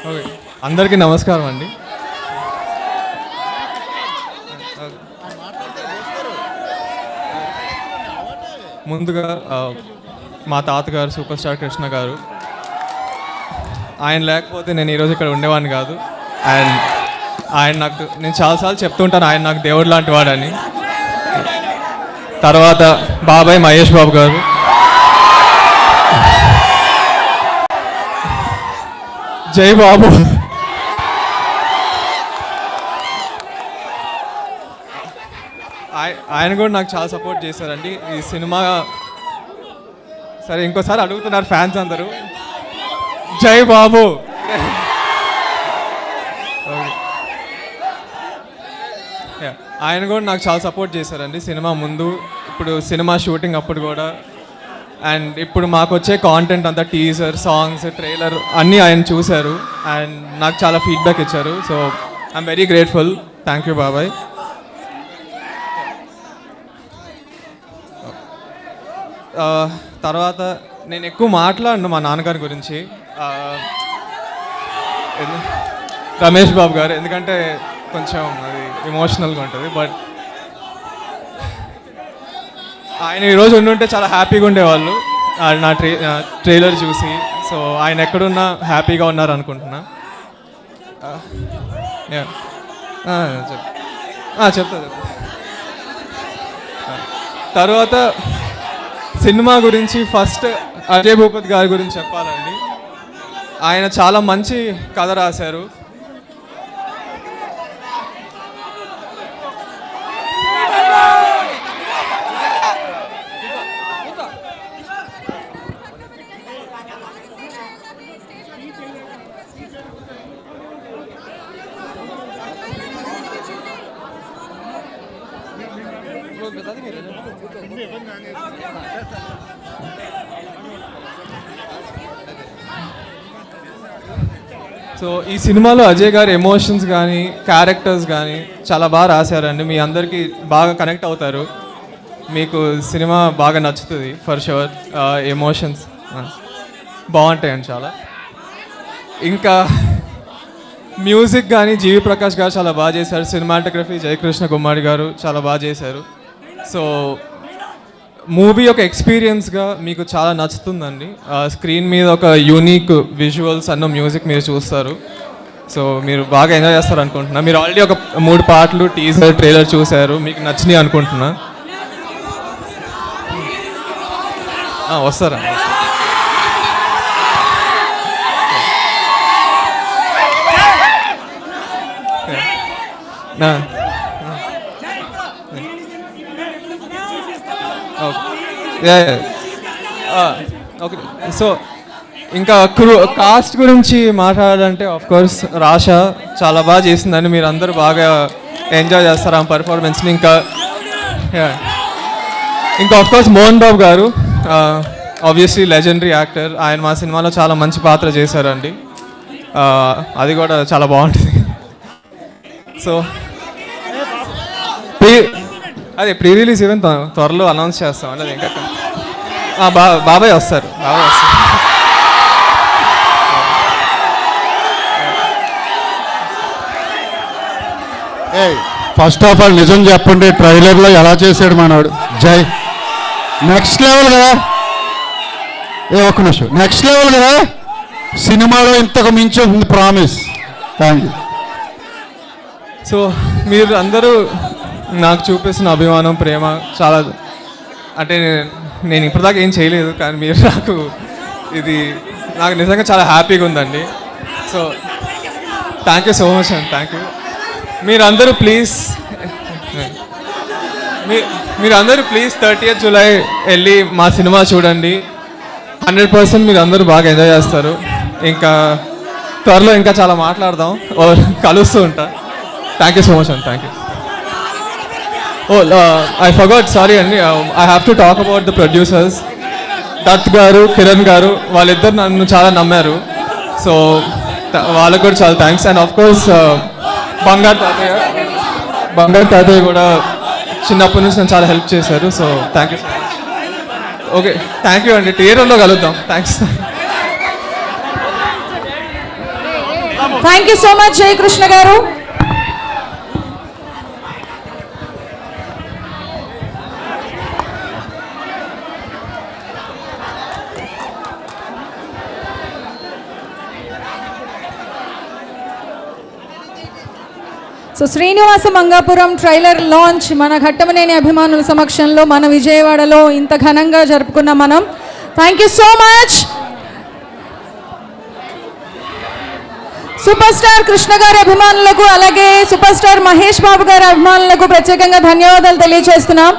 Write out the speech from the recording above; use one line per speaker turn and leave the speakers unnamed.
Okay, అందరికీ నమస్కారం అండి. ముందుగా మా తాతగారు సూపర్ స్టార్ కృష్ణ గారు, ఆయన లేకపోతే నేను ఈరోజు ఇక్కడ ఉండేవాడిని కాదు. అండ్ నేను చాలాసార్లు చెప్తుంటాను, ఆయన నాకు దేవుడు లాంటి వాడని. తర్వాత బాబాయ్ మహేష్ బాబు గారు, జై బాబు. ఆయన కూడా నాకు చాలా సపోర్ట్ చేశారండి ఈ సినిమా. సరే, ఇంకోసారి అడుగుతున్నారు ఫ్యాన్స్ అందరూ, జై బాబు. ఆయన కూడా నాకు చాలా సపోర్ట్ చేశారండి సినిమా ముందు, ఇప్పుడు సినిమా షూటింగ్ అప్పుడు కూడా. అండ్ ఇప్పుడు మాకు వచ్చే కాంటెంట్ అంతా, టీజర్, సాంగ్స్, ట్రైలర్ అన్నీ ఆయన చూశారు అండ్ నాకు చాలా ఫీడ్బ్యాక్ ఇచ్చారు. So I'm very grateful. Thank you బాబాయ్. తర్వాత నేను ఎక్కువ మాట్లాడను మా నాన్నగారి గురించి, రమేష్ బాబు గారు, ఎందుకంటే కొంచెం అది ఎమోషనల్గా ఉంటుంది. బట్ ఆయన ఈరోజు ఉండుంటే చాలా హ్యాపీగా ఉండేవాళ్ళు నా ట్రైలర్ చూసి. సో ఆయన ఎక్కడున్నా హ్యాపీగా ఉన్నారు అనుకుంటున్నా. చెప్తా. తర్వాత సినిమా గురించి ఫస్ట్ అజయ్ భూపతి గారి గురించి చెప్పాలండి. ఆయన చాలా మంచి కథ రాశారు. సో ఈ సినిమాలో అజయ్ గారి ఎమోషన్స్ కానీ క్యారెక్టర్స్ కానీ చాలా బాగా రాశారండి. మీ అందరికీ బాగా కనెక్ట్ అవుతారు, మీకు సినిమా బాగా నచ్చుతుంది ఫర్ షూర్. ఎమోషన్స్ బాగుంటాయండి చాలా. ఇంకా మ్యూజిక్ కానీ జీవి ప్రకాష్ గారు చాలా బాగా చేశారు. సినిమాటోగ్రఫీ జయకృష్ణ కుమారి గారు చాలా బాగా చేశారు. సో మూవీ ఒక ఎక్స్పీరియన్స్గా మీకు చాలా నచ్చుతుందండి. స్క్రీన్ మీద ఒక యూనిక్ విజువల్స్ అన్న మ్యూజిక్ మీరు చూస్తారు. సో మీరు బాగా ఎంజాయ్ చేస్తారు అనుకుంటున్నా. మీరు ఆల్రెడీ ఒక 3 పాటలు, టీజర్, ట్రైలర్ చూశారు, మీకు నచ్చినాయి అనుకుంటున్నా. వస్తారా? ఓకే. సో ఇంకా కాస్ట్ గురించి మాట్లాడాలంటే ఆఫ్కోర్స్ రాషా చాలా బాగా చేసిందని మీరు అందరూ బాగా ఎంజాయ్ చేస్తారు ఆ పర్ఫార్మెన్స్ని. ఇంకా ఆఫ్కోర్స్ మోహన్ బాబు గారు ఆబ్వియస్లీ లెజెండరీ యాక్టర్. ఆయన మా సినిమాలో చాలా మంచి పాత్ర చేశారండి, అది కూడా చాలా బాగుంటుంది. సో అదే ప్రీ రిలీజ్ ఈవెంట్ త్వరలో అనౌన్స్ చేస్తామండి. అది ఇంకా బాబాయ్ వస్తారు.
ఫస్ట్ ఆఫ్ ఆల్ నిజం చెప్పండి, ట్రైలర్లో ఎలా చేశాడు మనవాడు జై. నెక్స్ట్ లెవెల్ కదా, ఒక్క నిమిషం, నెక్స్ట్ లెవెల్ కదా. సినిమాలో ఇంతకు మించి ఉంది, ప్రామిస్. Thank you.
సో మీరు అందరూ నాకు చూపిస్తున్న అభిమానం, ప్రేమ చాలా, అంటే నేను ఇప్పటిదాకా ఏం చేయలేదు కానీ మీరు నాకు నిజంగా చాలా హ్యాపీగా ఉందండి. So thank you so much అండి. Thank you. మీరందరూ ప్లీజ్ 30th జూలై వెళ్ళి మా సినిమా చూడండి. 100% మీరు అందరూ బాగా ఎంజాయ్ చేస్తారు. ఇంకా త్వరలో ఇంకా చాలా మాట్లాడదాం, కలుస్తూ ఉంటా. థ్యాంక్ యూ సో మచ్ అండి. Thank you. I forgot, sorry అండి. I have to talk about the producers. Dutt గారు, కిరణ్ గారు, వాళ్ళిద్దరు నన్ను చాలా నమ్మారు. సో వాళ్ళకు కూడా చాలా థ్యాంక్స్. అండ్ ఆఫ్ కోర్స్ బంగారు తాతయ్య కూడా చిన్నప్పటి నుంచి నన్ను చాలా హెల్ప్ చేశారు. So thank you so much. Okay, thank you అండి. థియేటర్లో కలుద్దాం. Thanks.
Thank you so much Jayakrishna గారు. So Srinivasa Mangapuram trailer launch మన ఘట్టమనేని అభిమానుల సమక్షంలో మన విజయవాడలో ఇంత ఘనంగా జరుపుకున్నాం మనం. Thank you so much. Super star Krishna గారి అభిమానులకు అలాగే సూపర్ స్టార్ మహేష్ బాబు గారి అభిమానులకు ప్రత్యేకంగా ధన్యవాదాలు తెలియజేస్తున్నాం.